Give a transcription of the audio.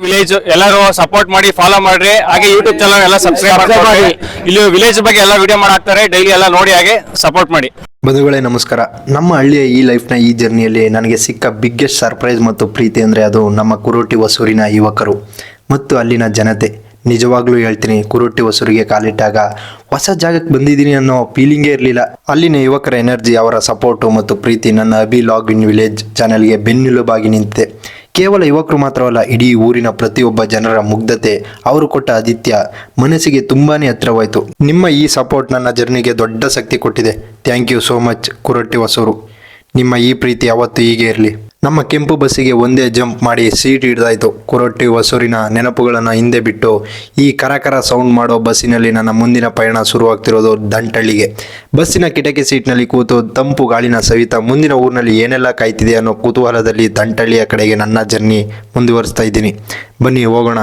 Village ಎಲ್ಲರೂ support ಮಾಡಿ follow ಮಾಡ್ರಿ. ಹಾಗೆ ಯೂಟ್ಯೂಬ್ ಚಾನಲ್ ಎಲ್ಲ ಸಬ್ಸ್ಕ್ರೈಬ್ ಮಾಡಿ. ಇಲ್ಲಿ ವಿಲೇಜ್ ಬಗ್ಗೆ ಎಲ್ಲ ವಿಡಿಯೋ ಮಾಡಾಕ್ತಾರೆ, ಡೈಲಿ ಎಲ್ಲ ನೋಡಿ ಹಾಗೆ ಸಪೋರ್ಟ್ ಮಾಡಿ. ಬಂಧುಗಳೇ ನಮಸ್ಕಾರ. ನಮ್ಮ ಹಳ್ಳಿಯ ಈ ಲೈಫ್ನ ಈ ಜರ್ನಿಯಲ್ಲಿ ನನಗೆ ಸಿಕ್ಕ ಬಿಗ್ಗೆಸ್ಟ್ ಸರ್ಪ್ರೈಸ್ ಮತ್ತು ಪ್ರೀತಿ ಅಂದರೆ ಅದು ನಮ್ಮ ಕುರುಟಿ ಹೊಸೂರಿನ ಯುವಕರು ಮತ್ತು ಅಲ್ಲಿನ ಜನತೆ. ನಿಜವಾಗ್ಲೂ ಹೇಳ್ತೀನಿ, ಕುರುಟಿ ಹೊಸೂರಿಗೆ ಕಾಲಿಟ್ಟಾಗ ಹೊಸ ಜಾಗಕ್ಕೆ ಬಂದಿದ್ದೀನಿ ಅನ್ನೋ ಫೀಲಿಂಗೇ ಇರಲಿಲ್ಲ. ಅಲ್ಲಿನ ಯುವಕರ ಎನರ್ಜಿ, ಅವರ ಸಪೋರ್ಟು ಮತ್ತು ಪ್ರೀತಿ ನನ್ನ ಅಭಿ ಲಾಗ್ ಇನ್ ವಿಲೇಜ್ ಚಾನೆಲ್ಗೆ ಬೆನ್ನೆಲುಬಾಗಿ ನಿಂತಿದೆ. ಕೇವಲ ಯುವಕರು ಮಾತ್ರವಲ್ಲ, ಇಡೀ ಊರಿನ ಪ್ರತಿಯೊಬ್ಬ ಜನರ ಮುಗ್ಧತೆ, ಅವರು ಕೊಟ್ಟ ಆತಿಥ್ಯ ಮನಸ್ಸಿಗೆ ತುಂಬಾನೇ ಹತ್ತಿರವಾಯಿತು. ನಿಮ್ಮ ಈ ಸಪೋರ್ಟ್ ನನ್ನ ಜರ್ನಿಗೆ ದೊಡ್ಡ ಶಕ್ತಿ ಕೊಟ್ಟಿದೆ. ಥ್ಯಾಂಕ್ ಯು ಸೋ ಮಚ್ ಕುರುಟಿ ಹೊಸೂರು. ನಿಮ್ಮ ಈ ಪ್ರೀತಿ ಯಾವತ್ತೂ ಹೀಗೆ ಇರಲಿ. ನಮ್ಮ ಕೆಂಪು ಬಸ್ಸಿಗೆ ಒಂದೇ ಜಂಪ್ ಮಾಡಿ ಸೀಟ್ ಹಿಡ್ದಾಯ್ತು. ಕುರುಟಿ ಹೊಸೂರಿನ ನೆನಪುಗಳನ್ನು ಹಿಂದೆ ಬಿಟ್ಟು ಈ ಕರಕರ ಸೌಂಡ್ ಮಾಡೋ ಬಸ್ಸಿನಲ್ಲಿ ನನ್ನ ಮುಂದಿನ ಪಯಣ ಶುರುವಾಗ್ತಿರೋದು ದಂಟಳ್ಳಿಗೆ. ಬಸ್ಸಿನ ಕಿಟಕಿ ಸೀಟ್ನಲ್ಲಿ ಕೂತು ತಂಪು ಗಾಳಿನ ಸವಿತಾ ಮುಂದಿನ ಊರಿನಲ್ಲಿ ಏನೆಲ್ಲ ಕಾಯ್ತಿದೆ ಅನ್ನೋ ಕುತೂಹಲದಲ್ಲಿ ದಂಟಳ್ಳಿಯ ಕಡೆಗೆ ನನ್ನ ಜರ್ನಿ ಮುಂದುವರಿಸ್ತಾ ಇದ್ದೀನಿ. ಬನ್ನಿ ಹೋಗೋಣ.